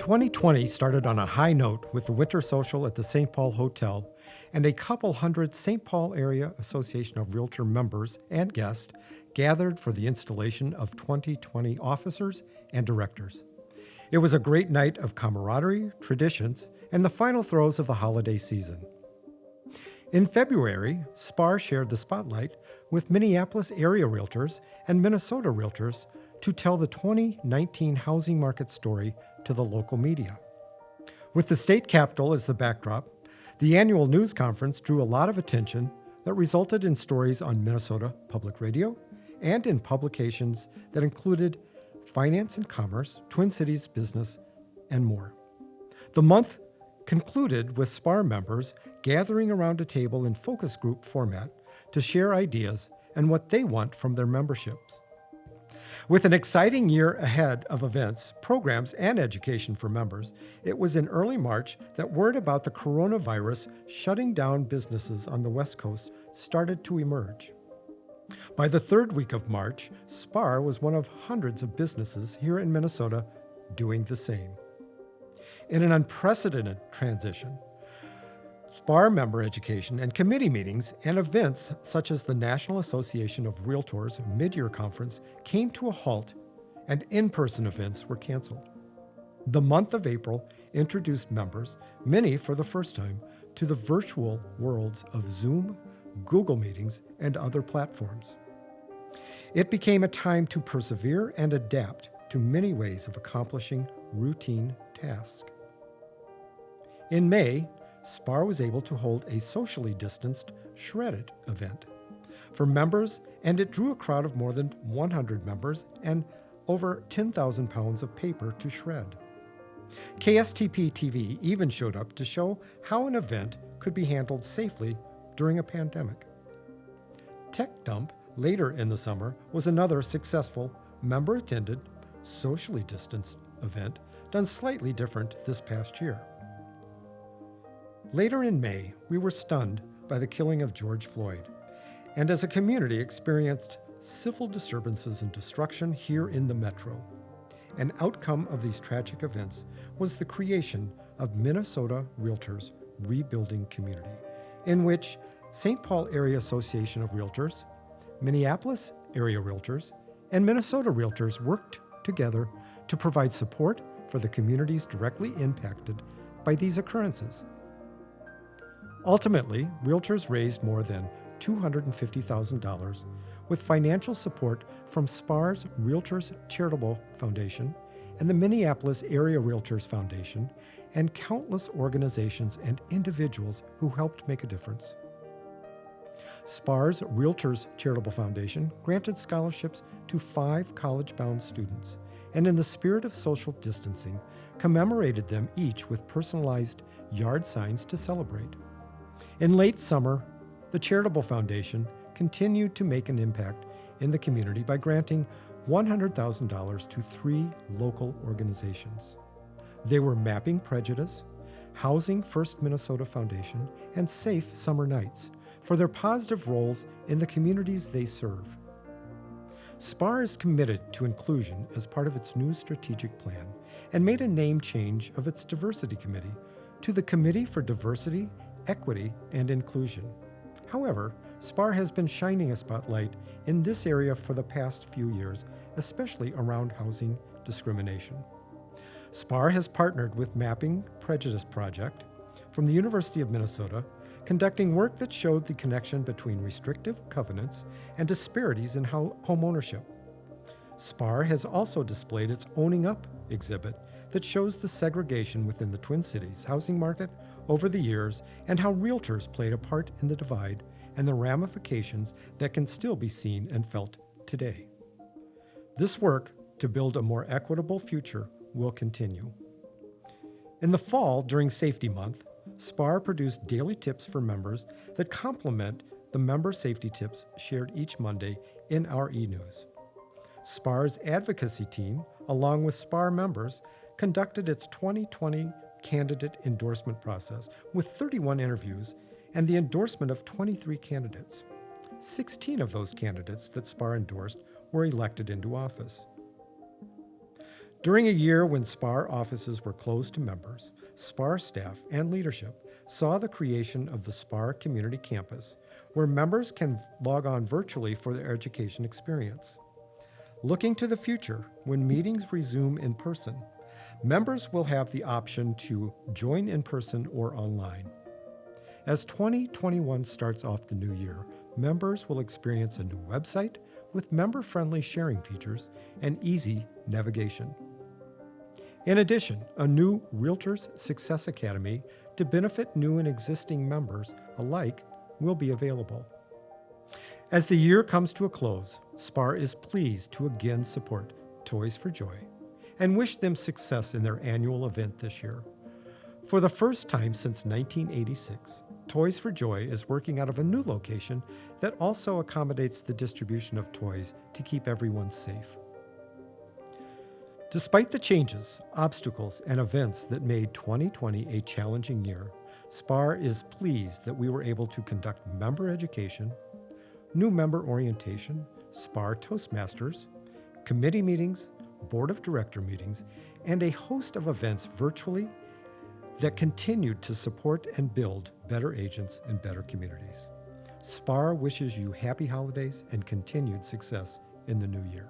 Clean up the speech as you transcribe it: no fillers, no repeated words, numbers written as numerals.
2020 started on a high note with the winter social at the St. Paul Hotel and a couple hundred St. Paul Area Association of Realtor members and guests gathered for the installation of 2020 officers and directors. It was a great night of camaraderie, traditions, and the final throes of the holiday season. In February, SPAAR shared the spotlight with Minneapolis area realtors and Minnesota realtors to tell the 2019 housing market story to the local media. With the state capitol as the backdrop, the annual news conference drew a lot of attention that resulted in stories on Minnesota Public Radio and in publications that included Finance and Commerce, Twin Cities Business, and more. The month concluded with SPAAR members gathering around a table in focus group format to share ideas and what they want from their memberships. With an exciting year ahead of events, programs, and education for members, it was in early March that word about the coronavirus shutting down businesses on the West Coast started to emerge. By the third week of March, SPAAR was one of hundreds of businesses here in Minnesota doing the same. In an unprecedented transition, SPAAR member education and committee meetings and events such as the National Association of Realtors Mid-Year Conference came to a halt and in-person events were canceled. The month of April introduced members, many for the first time, to the virtual worlds of Zoom, Google Meetings, and other platforms. It became a time to persevere and adapt to many ways of accomplishing routine tasks. In May, SPAAR was able to hold a socially distanced shredded event for members, and it drew a crowd of more than 100 members and over 10,000 pounds of paper to shred. KSTP TV even showed up to show how an event could be handled safely during a pandemic. Tech Dump later in the summer was another successful member-attended, socially distanced event done slightly different this past year. Later in May, we were stunned by the killing of George Floyd, and as a community experienced civil disturbances and destruction here in the metro. An outcome of these tragic events was the creation of Minnesota Realtors Rebuilding Community, in which St. Paul Area Association of Realtors, Minneapolis Area Realtors, and Minnesota Realtors worked together to provide support for the communities directly impacted by these occurrences. Ultimately, realtors raised more than $250,000 with financial support from SPAAR's Realtors Charitable Foundation and the Minneapolis Area Realtors Foundation and countless organizations and individuals who helped make a difference. SPAAR's Realtors Charitable Foundation granted scholarships to 5 college-bound students, and in the spirit of social distancing, commemorated them each with personalized yard signs to celebrate. In late summer, the Charitable Foundation continued to make an impact in the community by granting $100,000 to 3 local organizations. They were Mapping Prejudice, Housing First Minnesota Foundation, and Safe Summer Nights for their positive roles in the communities they serve. SPAAR is committed to inclusion as part of its new strategic plan and made a name change of its diversity committee to the Committee for Diversity, Equity, and Inclusion. However, SPAAR has been shining a spotlight in this area for the past few years, especially around housing discrimination. SPAAR has partnered with Mapping Prejudice Project from the University of Minnesota, conducting work that showed the connection between restrictive covenants and disparities in home ownership. SPAAR has also displayed its Owning Up exhibit that shows the segregation within the Twin Cities housing market over the years and how realtors played a part in the divide and the ramifications that can still be seen and felt today. This work to build a more equitable future will continue. In the fall, during Safety Month, SPAAR produced daily tips for members that complement the member safety tips shared each Monday in our e-news. SPAAR's advocacy team, along with SPAAR members, conducted its 2020 candidate endorsement process with 31 interviews and the endorsement of 23 candidates. 16 of those candidates that SPAAR endorsed were elected into office. During a year when SPAAR offices were closed to members, SPAAR staff and leadership saw the creation of the SPAAR Community Campus, where members can log on virtually for their education experience. Looking to the future, when meetings resume in person, members will have the option to join in person or online. As 2021 starts off the new year, members will experience a new website with member-friendly sharing features and easy navigation. In addition, a new Realtors Success Academy to benefit new and existing members alike will be available. As the year comes to a close, SPAAR is pleased to again support Toys for Joy and wish them success in their annual event this year. For the first time since 1986, Toys for Joy is working out of a new location that also accommodates the distribution of toys to keep everyone safe. Despite the changes, obstacles, and events that made 2020 a challenging year, SPAAR is pleased that we were able to conduct member education, new member orientation, SPAAR Toastmasters, committee meetings, board of director meetings, and a host of events virtually that continued to support and build better agents and better communities. SPAAR wishes you happy holidays and continued success in the new year.